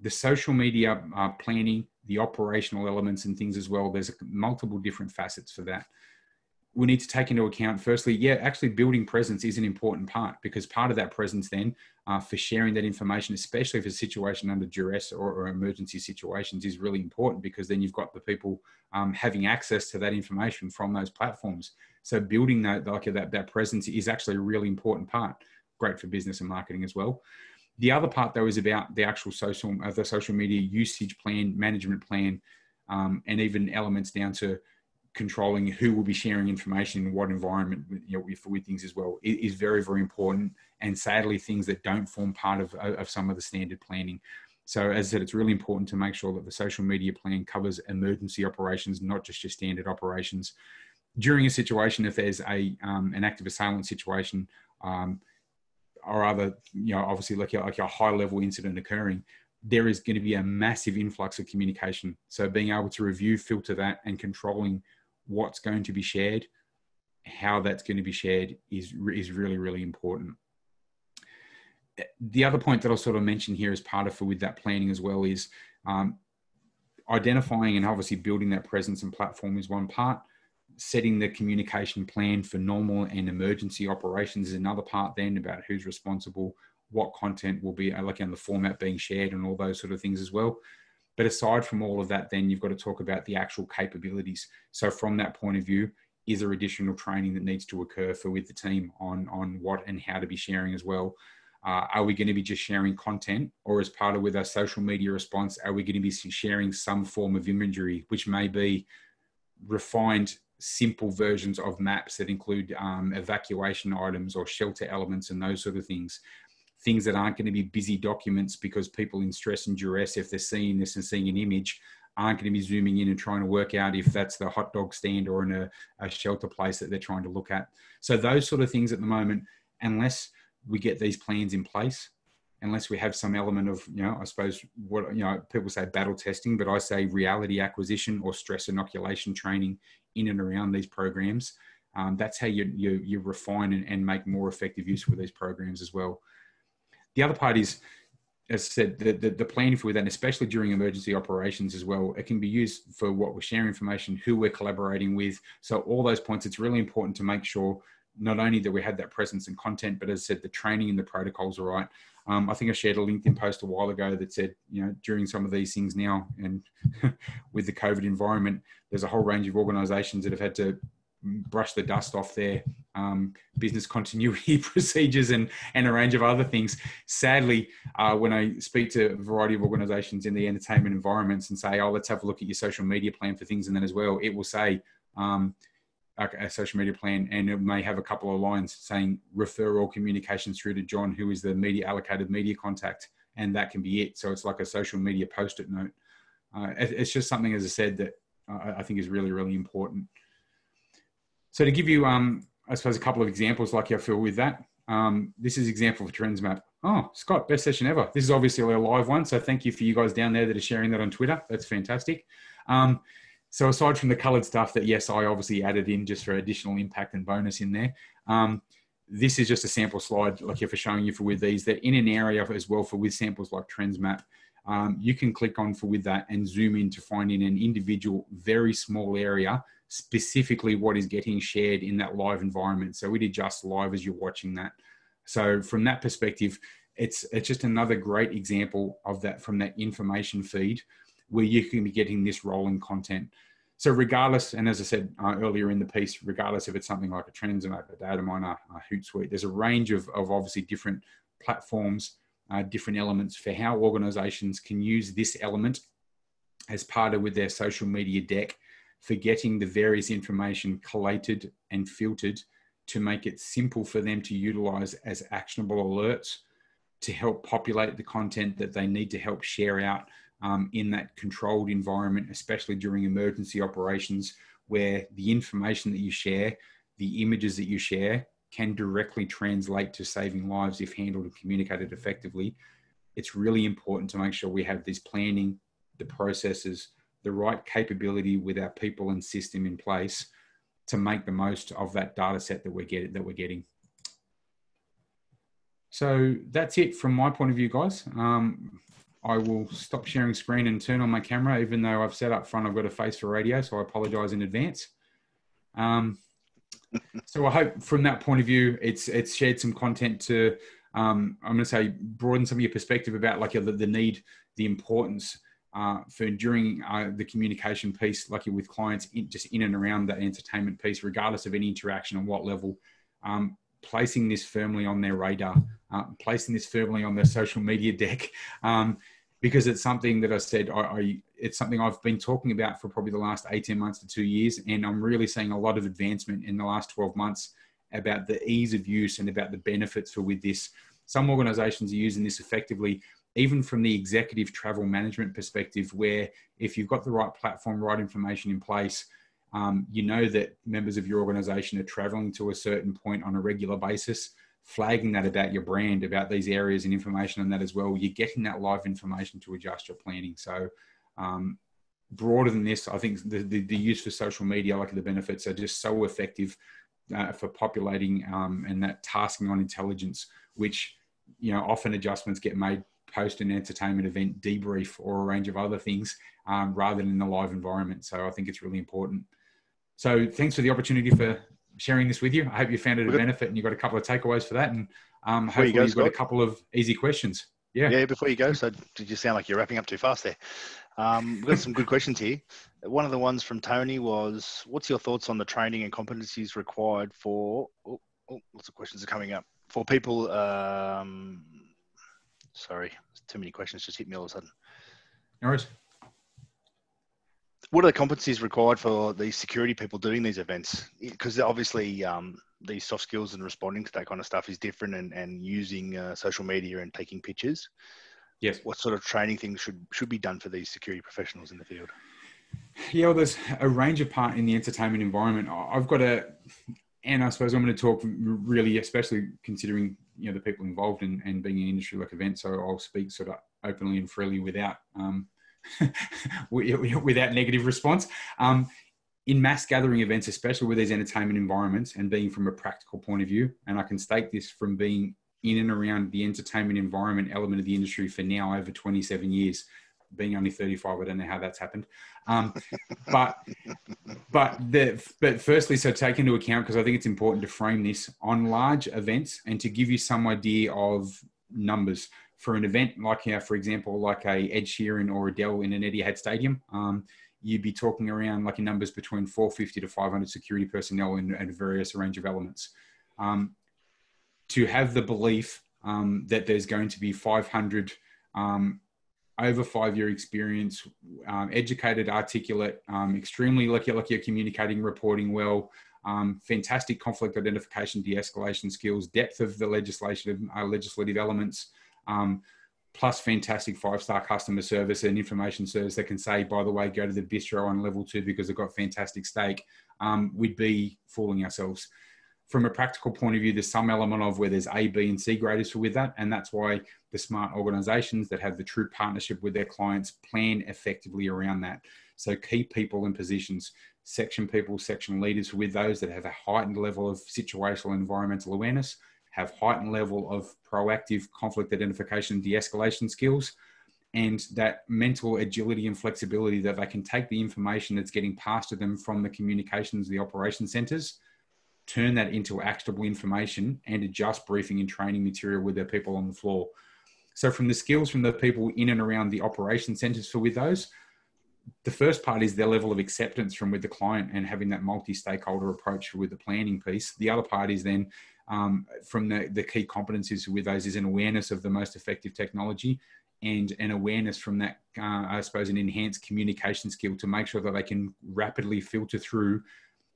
the social media planning, the operational elements and things as well, there's multiple different facets for that. We need to take into account, firstly, actually building presence is an important part, because part of that presence then for sharing that information, especially if it's a situation under duress or emergency situations, is really important, because then you've got the people having access to that information from those platforms. So building that presence is actually a really important part. Great for business and marketing as well. The other part, though, is about the actual social media usage plan, management plan, and even elements down to controlling who will be sharing information in what environment with things as well. It is very, very important, and sadly things that don't form part of some of the standard planning. So as I said, it's really important to make sure that the social media plan covers emergency operations, not just your standard operations. During a situation, if there's an active assailant situation, or other, obviously like a high level incident occurring, there is going to be a massive influx of communication. So being able to review, filter that, and controlling what's going to be shared, how that's going to be shared is really, really important. The other point that I'll sort of mention here as part of with that planning as well is identifying and obviously building that presence and platform is one part. Setting the communication plan for normal and emergency operations is another part then, about who's responsible, what content will be, like in the format being shared and all those sort of things as well. But aside from all of that, then you've got to talk about the actual capabilities. So from that point of view, is there additional training that needs to occur with the team on what and how to be sharing as well? Are we going to be just sharing content, or as part of with our social media response, are we going to be sharing some form of imagery, which may be refined, simple versions of maps that include evacuation items or shelter elements and those sort of things that aren't going to be busy documents, because people in stress and duress, if they're seeing this and seeing an image, aren't going to be zooming in and trying to work out if that's the hot dog stand or in a shelter place that they're trying to look at. So those sort of things at the moment, unless we get these plans in place, unless we have some element of, I suppose what, people say battle testing, but I say reality acquisition or stress inoculation training in and around these programs. That's how you refine and make more effective use with these programs as well. The other part is, as I said, the planning for that, and especially during emergency operations as well, it can be used for what we're sharing information, who we're collaborating with. So all those points, it's really important to make sure not only that we had that presence and content, but as I said, the training and the protocols are right. I think I shared a LinkedIn post a while ago that said, during some of these things now, and with the COVID environment, there's a whole range of organizations that have had to brush the dust off their business continuity procedures and a range of other things. Sadly, when I speak to a variety of organizations in the entertainment environments and say, oh, let's have a look at your social media plan for things, and then as well, it will say a social media plan, and it may have a couple of lines saying refer all communications through to John, who is the allocated media contact, and that can be it. So it's like a social media post-it note. It's just something, as I said, that I think is really, really important. So to give you, I suppose, a couple of examples like I feel with that, this is example for Trends Map. Oh, Scott, best session ever. This is obviously a live one. So thank you for you guys down there that are sharing that on Twitter. That's fantastic. So aside from the colored stuff that, yes, I obviously added in just for additional impact and bonus in there, this is just a sample slide like for showing you for with these, that in an area as well for with samples like Trends Map, you can click on for with that and zoom in to find in an individual, very small area, specifically what is getting shared in that live environment. So it adjusts live as you're watching that. So from that perspective, it's just another great example of that from that information feed where you can be getting this rolling content. So regardless, and as I said earlier in the piece, regardless if it's something like a Trends Map, a data miner, a Hootsuite, there's a range of obviously different platforms, different elements for how organizations can use this element as part of with their social media deck for getting the various information collated and filtered to make it simple for them to utilize as actionable alerts to help populate the content that they need to help share out in that controlled environment, especially during emergency operations where the information that you share, the images that you share can directly translate to saving lives if handled and communicated effectively. It's really important to make sure we have this planning, the processes, the right capability with our people and system in place to make the most of that data set that we're getting. So that's it from my point of view, guys. I will stop sharing screen and turn on my camera, even though I've set up front, I've got a face for radio, so I apologize in advance. So I hope from that point of view, it's shared some content to, I'm going to say, broaden some of your perspective about like the need, the importance for during the communication piece, like with clients just in and around that entertainment piece, regardless of any interaction on what level, placing this firmly on their radar, placing this firmly on their social media deck, because it's something that I said, it's something I've been talking about for probably the last 18 months to 2 years. And I'm really seeing a lot of advancement in the last 12 months about the ease of use and about the benefits for with this. Some organizations are using this effectively, even from the executive travel management perspective, where if you've got the right platform, right information in place, you know that members of your organization are traveling to a certain point on a regular basis, flagging that about your brand, about these areas and information on that as well. You're getting that live information to adjust your planning. So broader than this, I think the use for social media, like the benefits are just so effective for populating and that tasking on intelligence, which, you know, often adjustments get made post an entertainment event debrief or a range of other things rather than in the live environment. So I think it's really important. So thanks for the opportunity for sharing this with you. I hope you found it a benefit and you got a couple of takeaways for that. And hopefully you've got a couple of easy questions. Yeah, before you go, so did you sound like you're wrapping up too fast there? We've got some good questions here. One of the ones from Tony was, what's your thoughts on the training and competencies required for, lots of questions are coming up, for people, sorry, too many questions just hit me all of a sudden. No worries. What are the competencies required for the security people doing these events? Because obviously these soft skills and responding to that kind of stuff is different, and using social media and taking pictures. Yes. What sort of training things should be done for these security professionals in the field? Yeah, well, there's a range of part in the entertainment environment. I've got and I suppose I'm going to talk really, especially considering, you know, the people involved and being an industry like event. So I'll speak sort of openly and freely without without negative response. In mass gathering events, especially with these entertainment environments and being from a practical point of view, and I can state this from being in and around the entertainment environment element of the industry for now over 27 years, being only 35, I don't know how that's happened. But firstly, so take into account, because I think it's important to frame this on large events and to give you some idea of numbers. For an event like, for example, like a Ed Sheeran or Adele in an Etihad Stadium, you'd be talking around like numbers between 450 to 500 security personnel and various range of elements. To have the belief that there's going to be 500 over 5-year experience, educated, articulate, extremely lucky at communicating, reporting well, fantastic conflict identification, de-escalation skills, depth of the legislative elements, plus fantastic 5-star customer service and information service that can say, by the way, go to the bistro on level 2 because they've got fantastic steak. we'd be fooling ourselves. From a practical point of view, there's some element of where there's A, B, and C graders with that. And that's why the smart organizations that have the true partnership with their clients plan effectively around that. So key people in positions, section people, section leaders with those that have a heightened level of situational and environmental awareness, have heightened level of proactive conflict identification and de-escalation skills, and that mental agility and flexibility that they can take the information that's getting passed to them from the communications, the operation centers, turn that into actionable information and adjust briefing and training material with their people on the floor. So from the skills from the people in and around the operation centers for with those, the first part is their level of acceptance from with the client and having that multi-stakeholder approach with the planning piece. The other part is then from the key competencies with those is an awareness of the most effective technology and an awareness from that, I suppose, an enhanced communication skill to make sure that they can rapidly filter through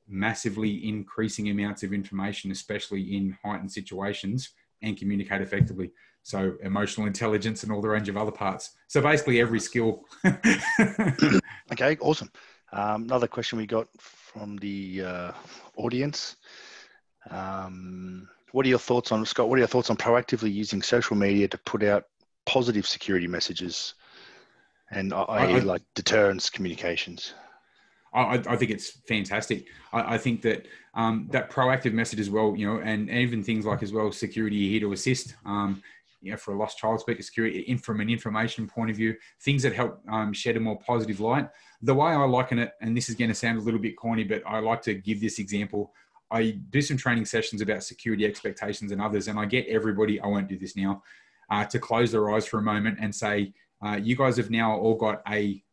massively increasing amounts of information, especially in heightened situations, and communicate effectively. So emotional intelligence and all the range of other parts. So basically every skill. Okay, awesome. Another question we got from the audience. What are your thoughts on, Scott, what are your thoughts on proactively using social media to put out positive security messages and i.e. like deterrence communications? I think it's fantastic. I think that that proactive message as well, you know, and even things like as well, security here to assist, you know, for a lost child speaker security, from an information point of view, things that help shed a more positive light. The way I liken it, and this is going to sound a little bit corny, but I like to give this example. I do some training sessions about security expectations and others, and I get everybody, I won't do this now, to close their eyes for a moment and say, you guys have now all got a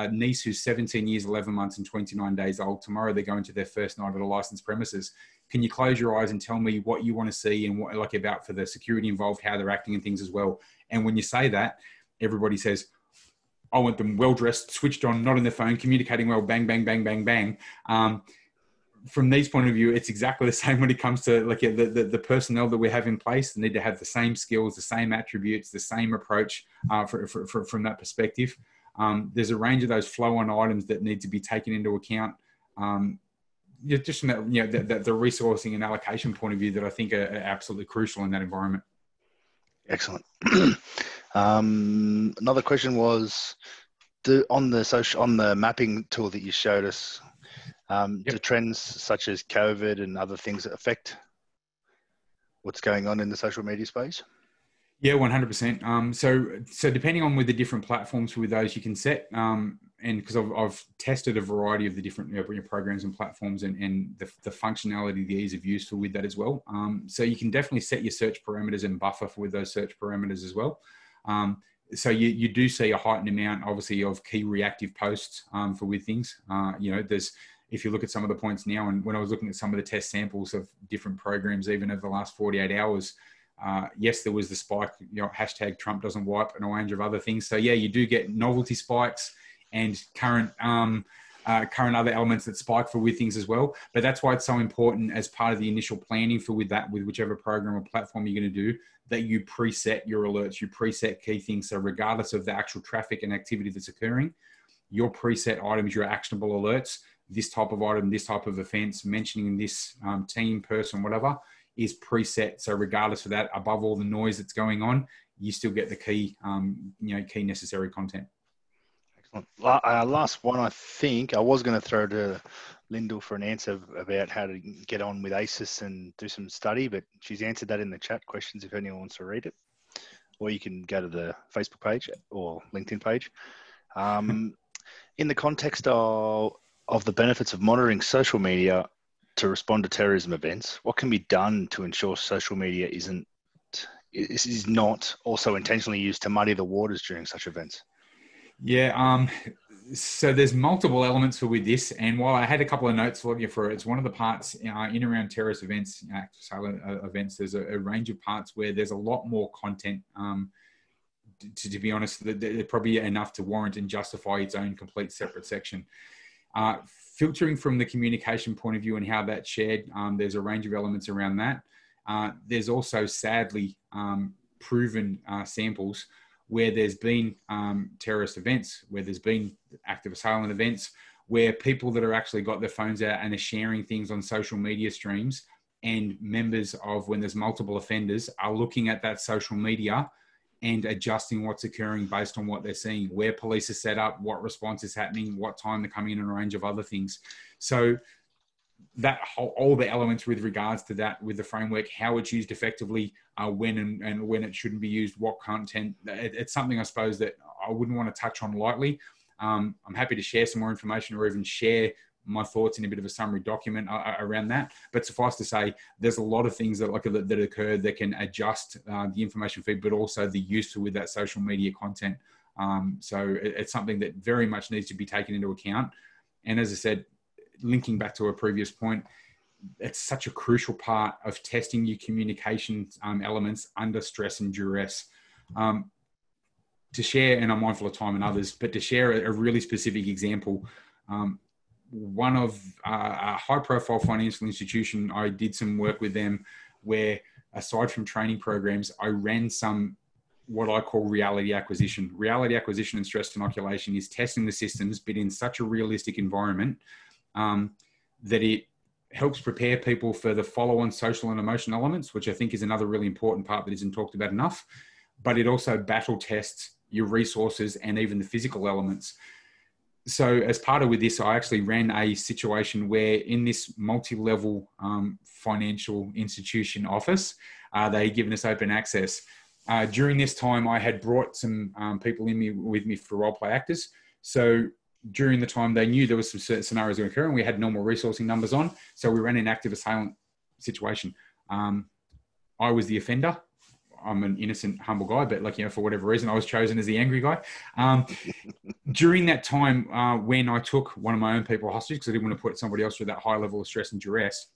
niece who's 17 years, 11 months and 29 days old. Tomorrow they're going to their first night at a licensed premises. Can you close your eyes and tell me what you want to see and what like about for the security involved, how they're acting and things as well? And when you say that, everybody says, I want them well-dressed, switched on, not on their phone, communicating well, bang, bang, bang, bang, bang. From these point of view, it's exactly the same when it comes to like the personnel that we have in place. They need to have the same skills, the same attributes, the same approach from that perspective. There's a range of those flow-on items that need to be taken into account. Just from that, you know, the resourcing and allocation point of view that I think are absolutely crucial in that environment. Excellent. Another question was on the mapping tool that you showed us. Do trends such as COVID and other things affect what's going on in the social media space? Yeah, 100%. So depending on with the different platforms with those you can set, and because I've tested a variety of the different programs and platforms and the functionality, the ease of use with that as well. So you can definitely set your search parameters and buffer with those search parameters as well. So you do see a heightened amount, obviously, of key reactive posts for with things. You know, if you look at some of the points now, and when I was looking at some of the test samples of different programs, even over the last 48 hours, yes, there was the spike, you know, hashtag Trump doesn't wipe and a range of other things. So yeah, you do get novelty spikes and current other elements that spike for with things as well. But that's why it's so important as part of the initial planning for with whichever program or platform you're going to do, that you preset your alerts, you preset key things. So regardless of the actual traffic and activity that's occurring, your preset items, your actionable alerts, this type of item, this type of offense, mentioning this team, person, whatever, is preset. So regardless of that, above all the noise that's going on, you still get the key, key necessary content. Excellent. Last one, I think I was going to throw to Lyndall for an answer about how to get on with ACES and do some study, but she's answered that in the chat questions if anyone wants to read it, or you can go to the Facebook page or LinkedIn page. In the context of the benefits of monitoring social media to respond to terrorism events, what can be done to ensure social media is not also intentionally used to muddy the waters during such events? Yeah, so there's multiple elements with this, and while I had a couple of notes for you for it, it's one of the parts in around terrorist events, events. There's a range of parts where there's a lot more content. To be honest, they're probably enough to warrant and justify its own complete separate section. Filtering from the communication point of view and how that's shared, there's a range of elements around that. There's also sadly proven samples where there's been terrorist events, where there's been active assailant events, where people that are actually got their phones out and are sharing things on social media streams, and members of, when there's multiple offenders, are looking at that social media and adjusting what's occurring based on what they're seeing, where police are set up, what response is happening, what time they're coming in, and a range of other things. So that whole, all the elements with regards to that, with the framework, how it's used effectively, when and when it shouldn't be used, what content, it's something I suppose that I wouldn't want to touch on lightly. I'm happy to share some more information, or even share my thoughts in a bit of a summary document around that. But suffice to say, there's a lot of things that that occur that can adjust the information feed, but also the use with that social media content. So it's something that very much needs to be taken into account. And as I said, linking back to a previous point, it's such a crucial part of testing your communication elements under stress and duress. To share, and I'm mindful of time and others, but to share a really specific example, one of a high-profile financial institution, I did some work with them where, aside from training programs, I ran some what I call reality acquisition. Reality acquisition and stress inoculation is testing the systems, but in such a realistic environment that it helps prepare people for the follow-on social and emotional elements, which I think is another really important part that isn't talked about enough. But it also battle tests your resources and even the physical elements. So as part of with this, I actually ran a situation where in this multi-level financial institution office, they had given us open access. During this time, I had brought some people with me for role play actors. So during the time, they knew there was some certain scenarios going to occur, and we had normal resourcing numbers on. So we ran an active assailant situation. I was the offender. I'm an innocent, humble guy, but for whatever reason, I was chosen as the angry guy. During that time, when I took one of my own people hostage, because I didn't want to put somebody else through that high level of stress and duress,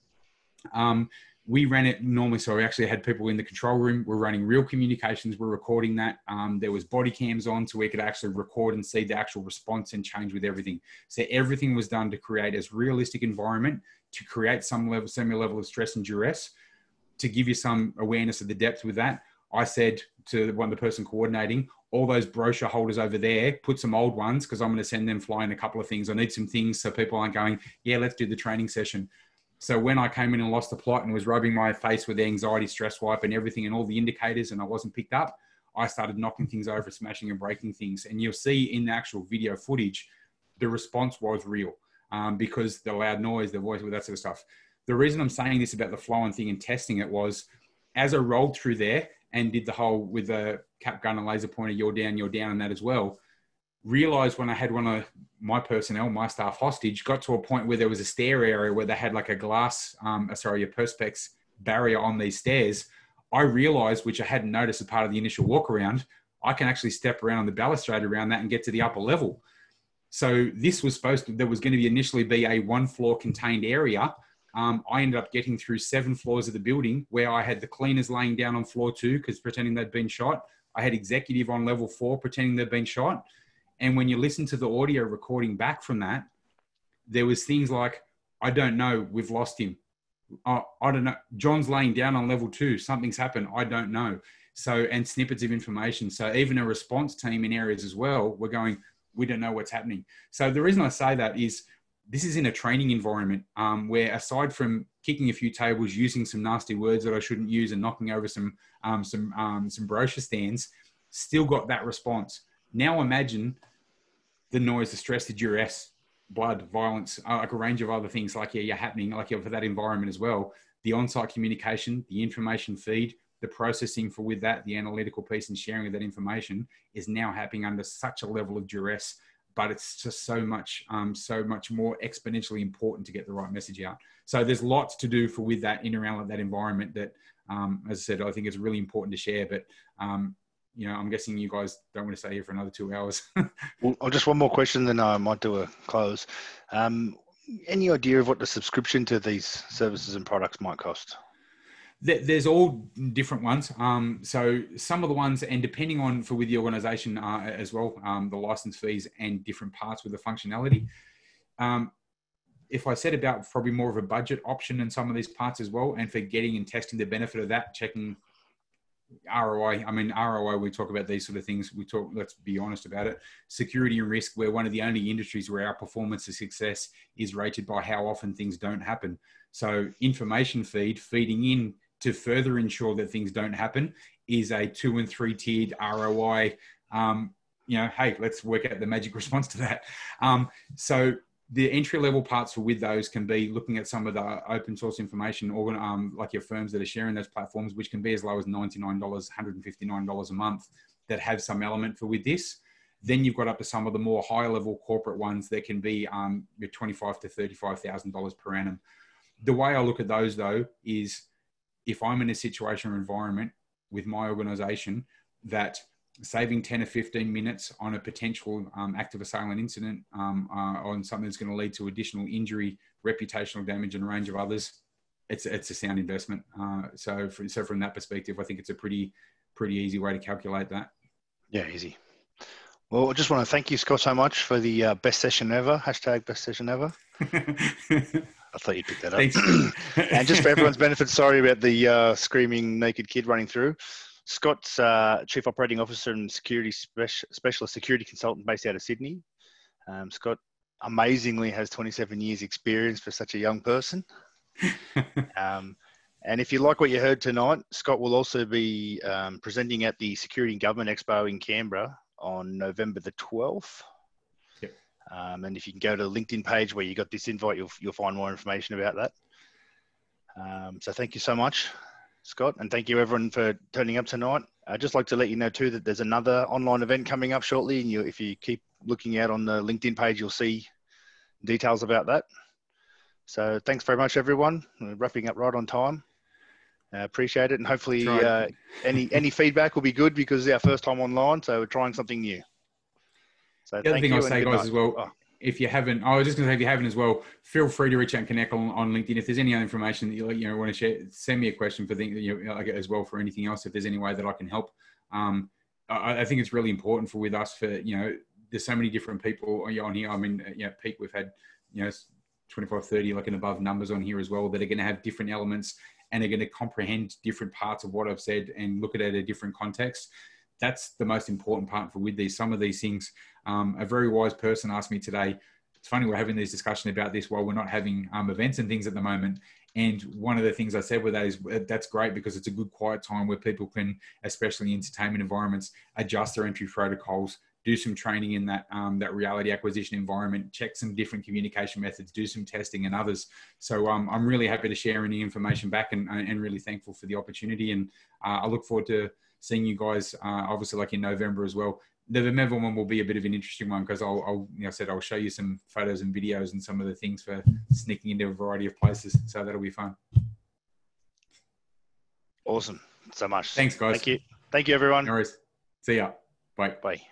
we ran it normally. So we actually had people in the control room. We're running real communications. We're recording that. There was body cams on, so we could actually record and see the actual response and change with everything. So everything was done to create as realistic environment, to create some similar level of stress and duress, to give you some awareness of the depth with that. I said to the person coordinating, all those brochure holders over there, put some old ones, because I'm going to send them flying a couple of things. I need some things so people aren't going, yeah, let's do the training session. So when I came in and lost the plot and was rubbing my face with the anxiety stress wipe and everything and all the indicators, and I wasn't picked up, I started knocking things over, smashing and breaking things. And you'll see in the actual video footage, the response was real, because the loud noise, the voice, that sort of stuff. The reason I'm saying this about the flow and thing and testing it was, as I rolled through there and did the whole with the cap gun and laser pointer, you're down, and that as well, realized when I had one of my personnel, my staff hostage, got to a point where there was a stair area where they had like a glass, a perspex barrier on these stairs. I realized, which I hadn't noticed as part of the initial walk around, I can actually step around on the balustrade around that and get to the upper level. So this was there was going to initially be a 1 floor contained area. I ended up getting through 7 floors of the building, where I had the cleaners laying down on floor 2 because pretending they'd been shot. I had executive on level 4 pretending they'd been shot. And when you listen to the audio recording back from that, there was things like, I don't know, we've lost him. I don't know, John's laying down on level 2, something's happened, I don't know. So, and snippets of information. So even a response team in areas as well, we're going, we don't know what's happening. So the reason I say that is, this is in a training environment where, aside from kicking a few tables, using some nasty words that I shouldn't use, and knocking over some brochure stands, still got that response. Now imagine the noise, the stress, the duress, blood, violence, like a range of other things you're happening, for that environment as well. The on-site communication, the information feed, the processing with that, the analytical piece and sharing of that information is now happening under such a level of duress. But it's just so much more exponentially important to get the right message out. So there's lots to do with that in around that environment that, as I said, I think it's really important to share. But, I'm guessing you guys don't want to stay here for another 2 hours. Well, just one more question, then I might do a close. Any idea of what the subscription to these services and products might cost? There's all different ones. So some of the ones, and depending on with the organization as well, the license fees and different parts with the functionality. If I said about probably more of a budget option in some of these parts as well, and for getting and testing the benefit of that, checking ROI. I mean, ROI, we talk about these sort of things. Let's be honest about it. Security and risk, we're one of the only industries where our performance and success is rated by how often things don't happen. So information feeding in to further ensure that things don't happen is a 2 and 3 tiered ROI. Hey, let's work out the magic response to that. So the entry level parts with those can be looking at some of the open source information, or like your firms that are sharing those platforms, which can be as low as $99, $159 a month, that have some element with this. Then you've got up to some of the more high level corporate ones that can be your $25,000 to $35,000 per annum. The way I look at those though is, if I'm in a situation or environment with my organization that saving 10 or 15 minutes on a potential active assailant incident on something that's going to lead to additional injury, reputational damage, and a range of others, it's a sound investment. So from that perspective, I think it's a pretty easy way to calculate that. Yeah, easy. Well, I just want to thank you, Scott, so much for the best session ever, #best session ever. I thought you'd pick that up. Thanks. And just for everyone's benefit, sorry about the screaming naked kid running through. Scott's Chief Operating Officer and Specialist Security Consultant based out of Sydney. Scott amazingly has 27 years experience for such a young person. And if you like what you heard tonight, Scott will also be presenting at the Security and Government Expo in Canberra on November the 12th. Yep. And if you can go to the LinkedIn page where you got this invite, you'll find more information about that. So thank you so much, Scott, and thank you everyone for turning up tonight. I'd just like to let you know too that there's another online event coming up shortly, and if you keep looking out on the LinkedIn page, you'll see details about that. So thanks very much, everyone. We're wrapping up right on time. Appreciate it, and hopefully any feedback will be good, because it's our first time online, so we're trying something new. So the other thing I'll say, guys, night. as well, if you haven't, I was just going to say, if you haven't as well, feel free to reach out and connect on LinkedIn. If there's any other information that you want to share, send me a question for as well for anything else. If there's any way that I can help, I think it's really important with us there's so many different people on here. I mean, Pete, we've had 25, 30 and above numbers on here as well that are going to have different elements and are going to comprehend different parts of what I've said and look at it at a different context. That's the most important part with these. Some of these things, a very wise person asked me today, it's funny we're having this discussion about this while we're not having events and things at the moment. And one of the things I said with that is, that's great because it's a good quiet time where people can, especially in entertainment environments, adjust their entry protocols, do some training in that reality acquisition environment, check some different communication methods, do some testing and others. So I'm really happy to share any information back and really thankful for the opportunity. And I look forward to seeing you guys, obviously in November as well. The November one will be a bit of an interesting one because I'll show you some photos and videos and some of the things for sneaking into a variety of places. So that'll be fun. Awesome. So much. Thanks, guys. Thank you. Thank you, everyone. No worries. See ya. Bye. Bye.